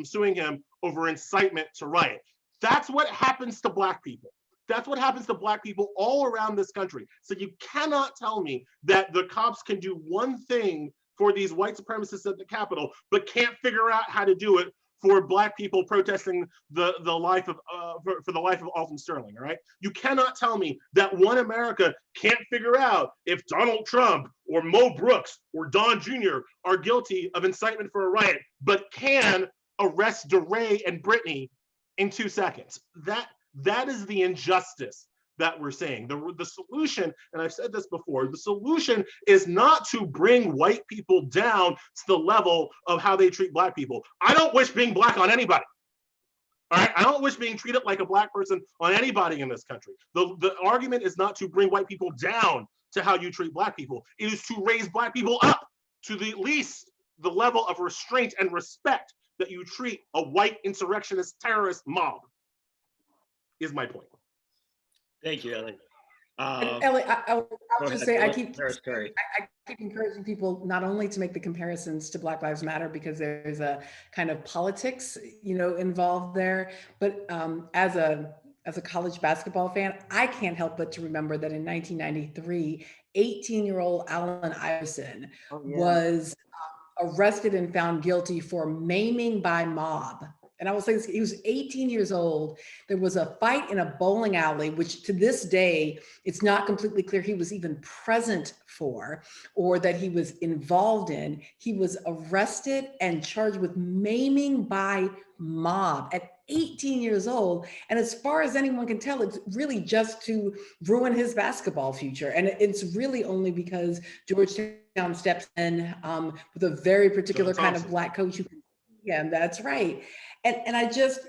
suing him over incitement to riot. That's what happens to Black people. That's what happens to Black people all around this country. So you cannot tell me that the cops can do one thing for these white supremacists at the Capitol, but can't figure out how to do it for Black people protesting for the life of Alton Sterling. All right, you cannot tell me that one America can't figure out if Donald Trump or Mo Brooks or Don Jr. are guilty of incitement for a riot, but can arrest DeRay and Brittany in 2 seconds. That is the injustice that we're saying. The solution, and I've said this before, the solution is not to bring white people down to the level of how they treat Black people. I don't wish being Black on anybody. All right, I don't wish being treated like a Black person on anybody in this country. The argument is not to bring white people down to how you treat Black people. It is to raise Black people up to at least the level of restraint and respect that you treat a white insurrectionist terrorist mob, is my point. Thank you, Elie. Elie, I'll just say, I keep encouraging people not only to make the comparisons to Black Lives Matter because there's a kind of politics, involved there, but as a college basketball fan, I can't help but to remember that in 1993, 18-year-old Allen Iverson was arrested and found guilty for maiming by mob And I will say this, he was 18 years old. There was a fight in a bowling alley, which to this day, it's not completely clear he was even present for or that he was involved in. He was arrested and charged with maiming by mob at 18 years old. And as far as anyone can tell, it's really just to ruin his basketball future. And it's really only because Georgetown steps in with a very particular kind of Black coach who can, yeah, that's right. And I just,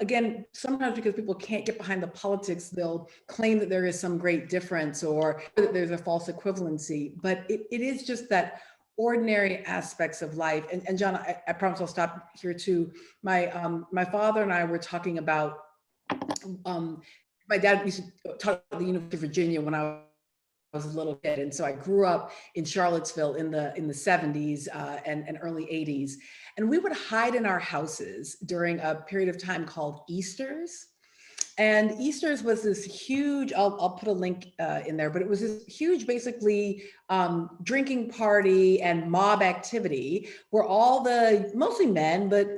again, sometimes because people can't get behind the politics, they'll claim that there is some great difference or that there's a false equivalency, but it is just that ordinary aspects of life. And John, I promise I'll stop here too. My father and I were talking about, my dad used to talk at the University of Virginia when I was a little kid. And so I grew up in Charlottesville in the 70s and early 80s. And we would hide in our houses during a period of time called Easters. And Easters was this huge, I'll put a link in there, but it was this huge, basically drinking party and mob activity where all the, mostly men, but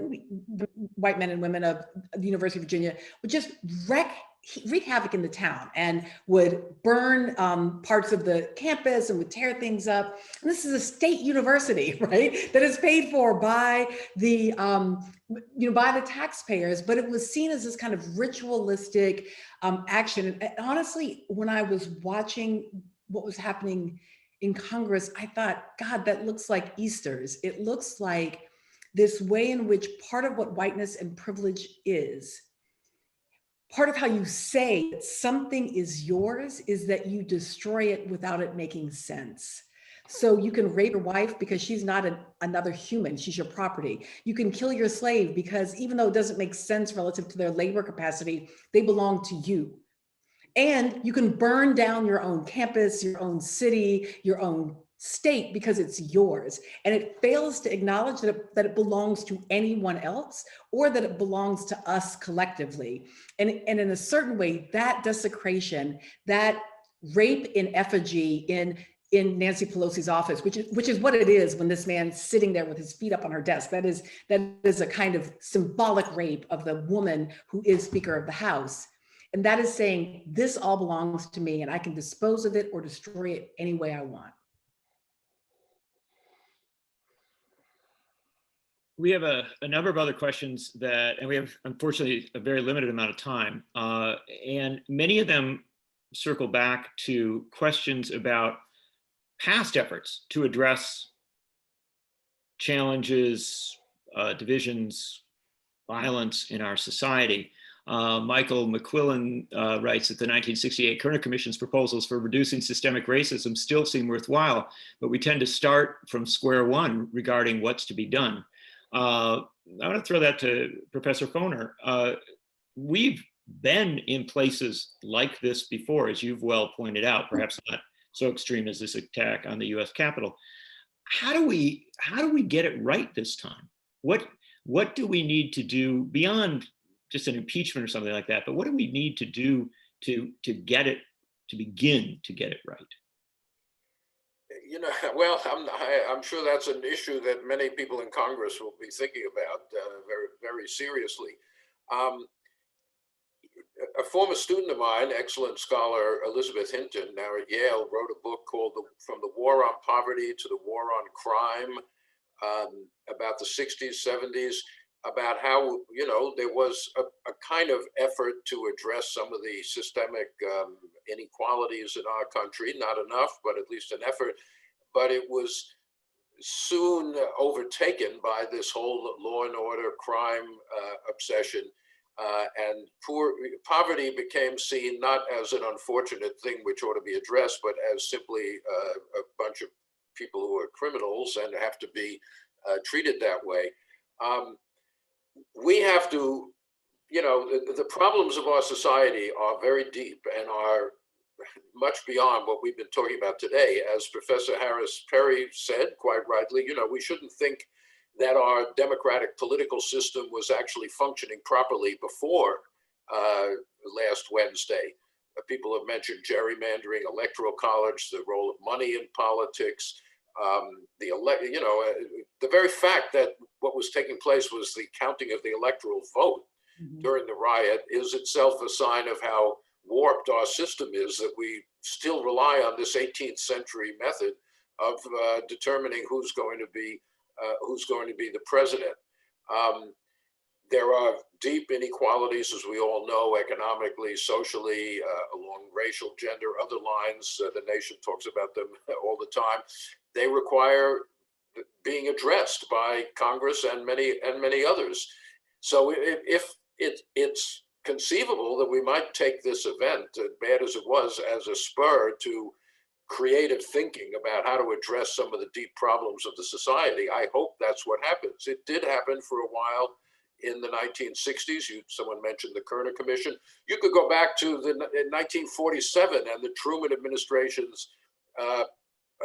white men and women of the University of Virginia would just wreak havoc in the town and would burn parts of the campus and would tear things up. And this is a state university, right? That is paid for by the, by the taxpayers, but it was seen as this kind of ritualistic action. And honestly, when I was watching what was happening in Congress, I thought, God, that looks like Easters. It looks like this way in which part of what whiteness and privilege is, part of how you say that something is yours is that you destroy it without it making sense. So you can rape your wife because she's not another human, she's your property. You can kill your slave because even though it doesn't make sense relative to their labor capacity, they belong to you. And you can burn down your own campus, your own city, your own state because it's yours. And it fails to acknowledge that it belongs to anyone else or that it belongs to us collectively. And in a certain way, that desecration, that rape in effigy in Nancy Pelosi's office, which is what it is when this man's sitting there with his feet up on her desk. That is a kind of symbolic rape of the woman who is Speaker of the House. And that is saying, this all belongs to me and I can dispose of it or destroy it any way I want. We have a number of other questions and we have, unfortunately, a very limited amount of time. And many of them circle back to questions about past efforts to address challenges, divisions, violence in our society. Michael McQuillan writes that the 1968 Kerner Commission's proposals for reducing systemic racism still seem worthwhile, but we tend to start from square one regarding what's to be done. I want to throw that to Professor Foner. We've been in places like this before, as you've well pointed out, perhaps not so extreme as this attack on the US Capitol. How do we get it right this time? What do we need to do beyond just an impeachment or something like that? But what do we need to do to begin to get it right? Well, I'm sure that's an issue that many people in Congress will be thinking about very, very seriously. A former student of mine, excellent scholar Elizabeth Hinton, now at Yale, wrote a book called From the War on Poverty to the War on Crime, about the 60s, 70s, about how, there was a kind of effort to address some of the systemic inequalities in our country. Not enough, but at least an effort. But it was soon overtaken by this whole law and order crime obsession. And poverty became seen not as an unfortunate thing which ought to be addressed, but as simply a bunch of people who are criminals and have to be treated that way. We have to, the problems of our society are very deep and are much beyond what we've been talking about today. As Professor Harris Perry said, quite rightly, we shouldn't think that our democratic political system was actually functioning properly before last Wednesday. People have mentioned gerrymandering, electoral college, the role of money in politics, The very fact that what was taking place was the counting of the electoral vote during the riot is itself a sign of how warped our system is, that we still rely on this 18th century method of determining who's going to be the president. There are deep inequalities, as we all know, economically, socially, along racial, gender, other lines. The nation talks about them all the time. They require being addressed by Congress and many others. So if it's conceivable that we might take this event, bad as it was, as a spur to creative thinking about how to address some of the deep problems of the society. I hope that's what happens. It did happen for a while in the 1960s. Someone mentioned the Kerner Commission. You could go back to in 1947 and the Truman administration's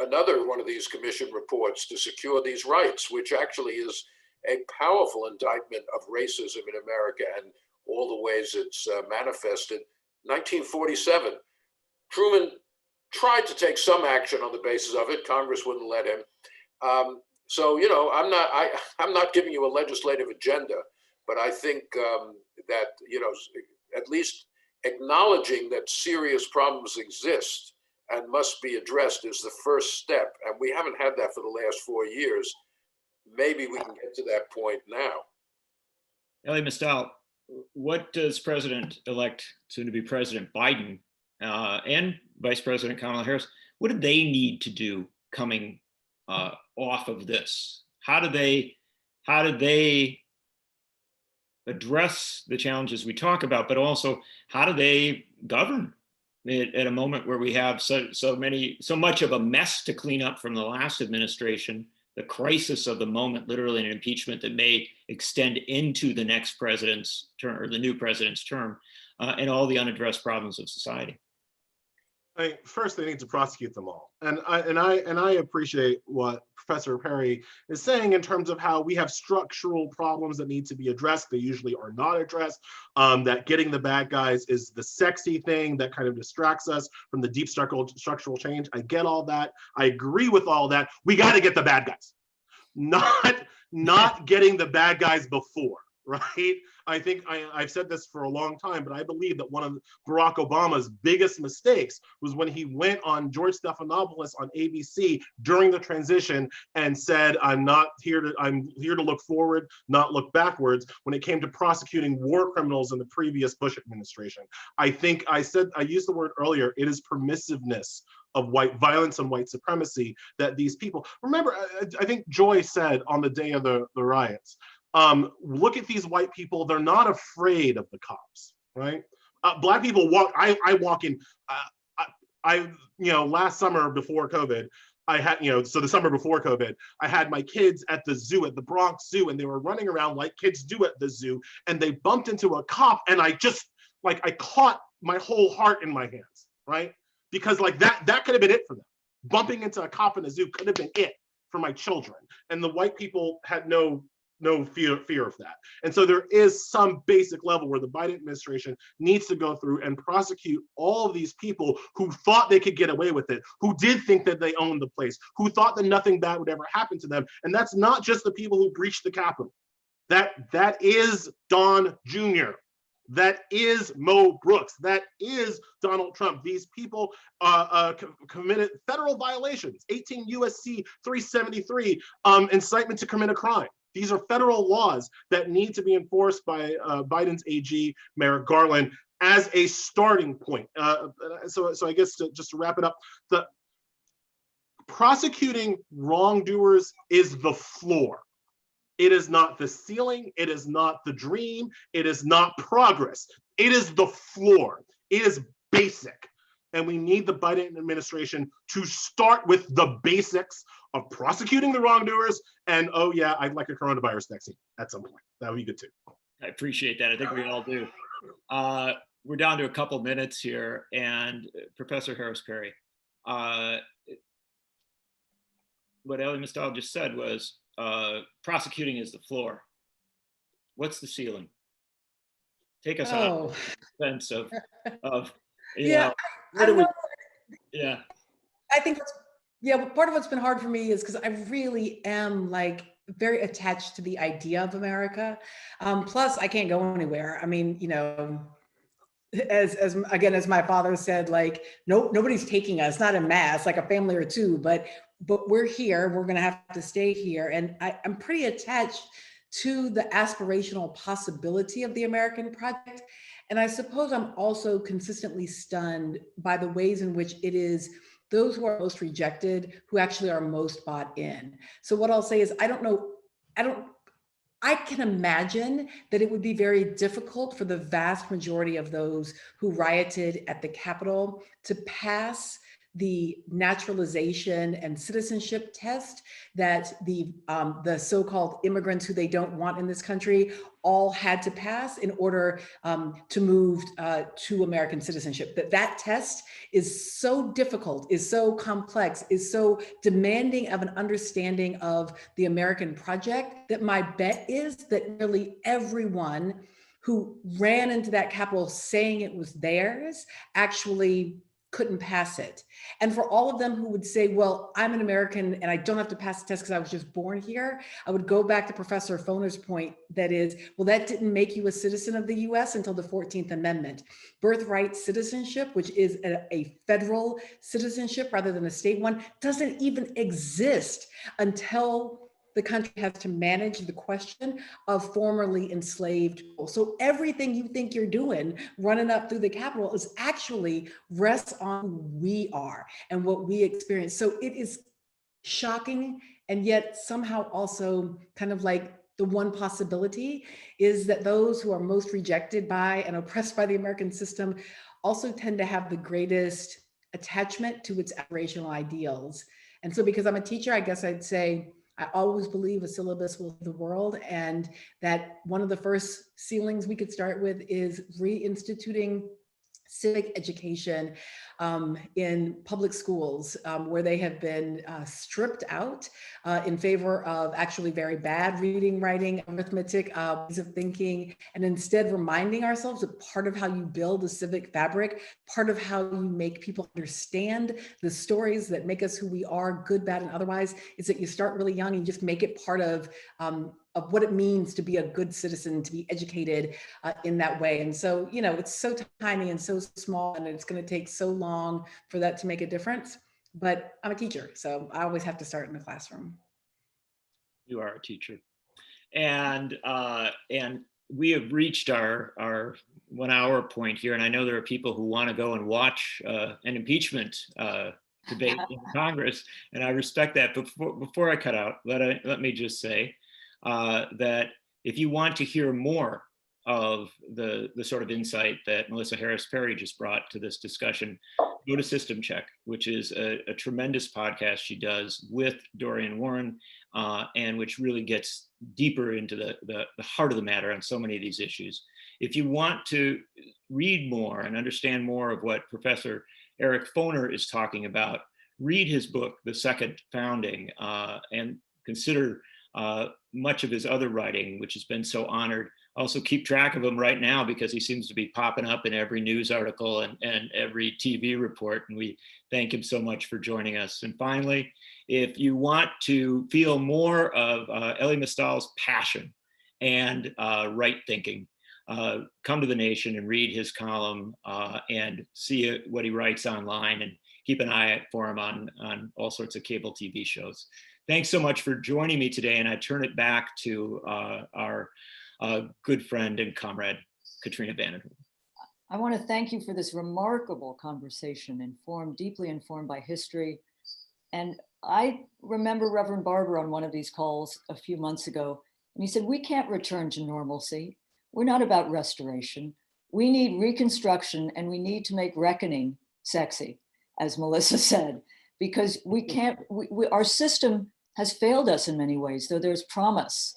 another one of these commission reports to secure these rights, which actually is a powerful indictment of racism in America and all the ways it's manifested. 1947, Truman tried to take some action on the basis of it. Congress wouldn't let him. So, I'm not giving you a legislative agenda, but I think that, at least acknowledging that serious problems exist and must be addressed is the first step. And we haven't had that for the last 4 years. Maybe we can get to that point now. Elie Mystal, what does President-elect, soon-to-be President Biden and Vice President Kamala Harris, what do they need to do coming off of this? How do they address the challenges we talk about, but also how do they govern at a moment where we have so much of a mess to clean up from the last administration, the crisis of the moment, literally an impeachment that may extend into the next president's term or the new president's term, and all the unaddressed problems of society? First, they need to prosecute them all, and I appreciate what Professor Perry is saying in terms of how we have structural problems that need to be addressed. They usually are not addressed. That getting the bad guys is the sexy thing that kind of distracts us from the deep structural change. I get all that. I agree with all that. We got to get the bad guys, not getting the bad guys before. Right? I think I've said this for a long time, but I believe that one of Barack Obama's biggest mistakes was when he went on George Stephanopoulos on ABC during the transition and said, I'm here to look forward, not look backwards, when it came to prosecuting war criminals in the previous Bush administration. I used the word earlier, it is permissiveness of white violence and white supremacy that these people, remember, I think Joy said on the day of the riots, look at these white people, they're not afraid of the cops, right? Black people walk, I walk in, last summer before COVID, I had, so the summer before COVID, I had my kids at the zoo, at the Bronx Zoo, and they were running around like kids do at the zoo, and they bumped into a cop, and I caught my whole heart in my hands, right? Because that could have been it for them. Bumping into a cop in a zoo could have been it for my children. And the white people had no fear of that. And so there is some basic level where the Biden administration needs to go through and prosecute all of these people who thought they could get away with it, who did think that they owned the place, who thought that nothing bad would ever happen to them. And that's not just the people who breached the Capitol. That is Don Jr. That is Mo Brooks. That is Donald Trump. These people committed federal violations, 18 USC 373, incitement to commit a crime. These are federal laws that need to be enforced by Biden's AG, Merrick Garland, as a starting point. So I guess just to wrap it up, the prosecuting wrongdoers is the floor. It is not the ceiling. It is not the dream. It is not progress. It is the floor. It is basic. And we need the Biden administration to start with the basics of prosecuting the wrongdoers. And oh yeah, I'd like a coronavirus vaccine at some point. That would be good too. I appreciate that. I think we all do. We're down to a couple minutes here, and Professor Harris-Perry, what Elie Mystal just said was prosecuting is the floor. What's the ceiling? Take us out of the sense of yeah, what do we? Yeah. I think Yeah, but part of what's been hard for me is because I really am like very attached to the idea of America. Plus, I can't go anywhere. I mean, you know, as again, as my father said, like, nobody's taking us, not en masse, like a family or two, but we're here. We're gonna have to stay here, and I'm pretty attached to the aspirational possibility of the American project. And I suppose I'm also consistently stunned by the ways in which it is those who are most rejected who actually are most bought in. So what I'll say is, I don't know, I can imagine that it would be very difficult for the vast majority of those who rioted at the Capitol to pass the naturalization and citizenship test that the so-called immigrants who they don't want in this country all had to pass in order to move to American citizenship. That test is so difficult, is so complex, is so demanding of an understanding of the American project that my bet is that nearly everyone who ran into that Capitol saying it was theirs actually couldn't pass it. And for all of them who would say, well, I'm an American and I don't have to pass the test because I was just born here, I would go back to Professor Foner's point, that is, well, that didn't make you a citizen of the US until the 14th Amendment. Birthright citizenship, which is a federal citizenship rather than a state one, doesn't even exist until the country has to manage the question of formerly enslaved people. So everything you think you're doing running up through the Capitol is actually rests on who we are and what we experience. So it is shocking, and yet somehow also kind of like the one possibility is that those who are most rejected by and oppressed by the American system also tend to have the greatest attachment to its aspirational ideals. And so because I'm a teacher, I guess I'd say, I always believe a syllabus will save the world, and that one of the first ceilings we could start with is reinstituting civic education in public schools, where they have been stripped out in favor of actually very bad reading, writing, arithmetic, ways of thinking, and instead reminding ourselves that part of how you build a civic fabric, part of how you make people understand the stories that make us who we are, good, bad, and otherwise, is that you start really young and just make it part of what it means to be a good citizen, to be educated in that way. And so, you know, it's so tiny and so small, and it's going to take so long for that to make a difference. But I'm a teacher, so I always have to start in the classroom. You are a teacher. And we have reached our 1 hour point here. And I know there are people who want to go and watch an impeachment debate in Congress. And I respect that. But before I cut out, let me just say, that if you want to hear more of the sort of insight that Melissa Harris Perry just brought to this discussion, go to System Check, which is a tremendous podcast she does with Dorian Warren, and which really gets deeper into the heart of the matter on so many of these issues. If you want to read more and understand more of what Professor Eric Foner is talking about, read his book, The Second Founding, and consider much of his other writing, which has been so honored. Also keep track of him right now because he seems to be popping up in every news article and every TV report. And we thank him so much for joining us. And finally, if you want to feel more of Elie Mystal's passion and right thinking, come to The Nation and read his column and see what he writes online, and keep an eye out for him on all sorts of cable TV shows. Thanks so much for joining me today, and I turn it back to our good friend and comrade, Katrina vanden Heuvel. I want to thank you for this remarkable conversation, deeply informed by history. And I remember Reverend Barber on one of these calls a few months ago, and he said, we can't return to normalcy. We're not about restoration. We need reconstruction, and we need to make reckoning sexy, as Melissa said, because we can't, our system has failed us in many ways, though there's promise.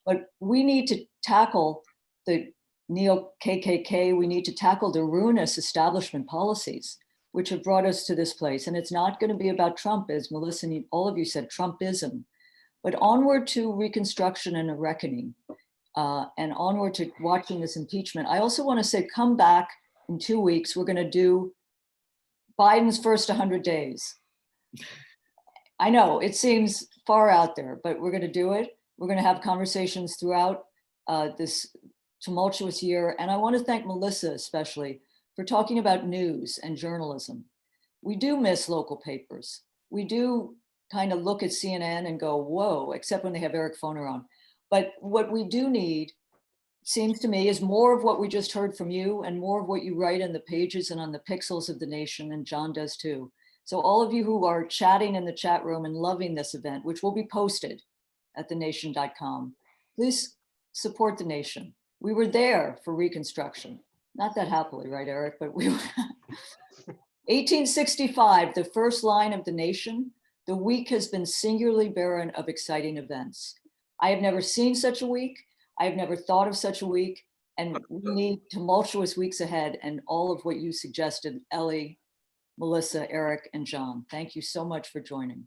But we need to tackle the neo-KKK, we need to tackle the ruinous establishment policies, which have brought us to this place. And it's not going to be about Trump, as Melissa and all of you said, Trumpism, but onward to reconstruction and a reckoning, and onward to watching this impeachment. I also want to say, come back in 2 weeks. We're going to do Biden's first 100 days. I know it seems far out there, but we're going to do it. We're going to have conversations throughout this tumultuous year. And I want to thank Melissa especially for talking about news and journalism. We do miss local papers. We do kind of look at CNN and go, whoa, except when they have Eric Foner on. But what we do need, seems to me, is more of what we just heard from you and more of what you write in the pages and on the pixels of the nation, and John does too. So all of you who are chatting in the chat room and loving this event, which will be posted at thenation.com, please support the nation. We were there for Reconstruction. Not that happily, right, Eric? But we were 1865, the first line of the nation. The week has been singularly barren of exciting events. I have never seen such a week. I have never thought of such a week. And we need tumultuous weeks ahead, and all of what you suggested, Elie, Melissa, Eric, and John. Thank you so much for joining.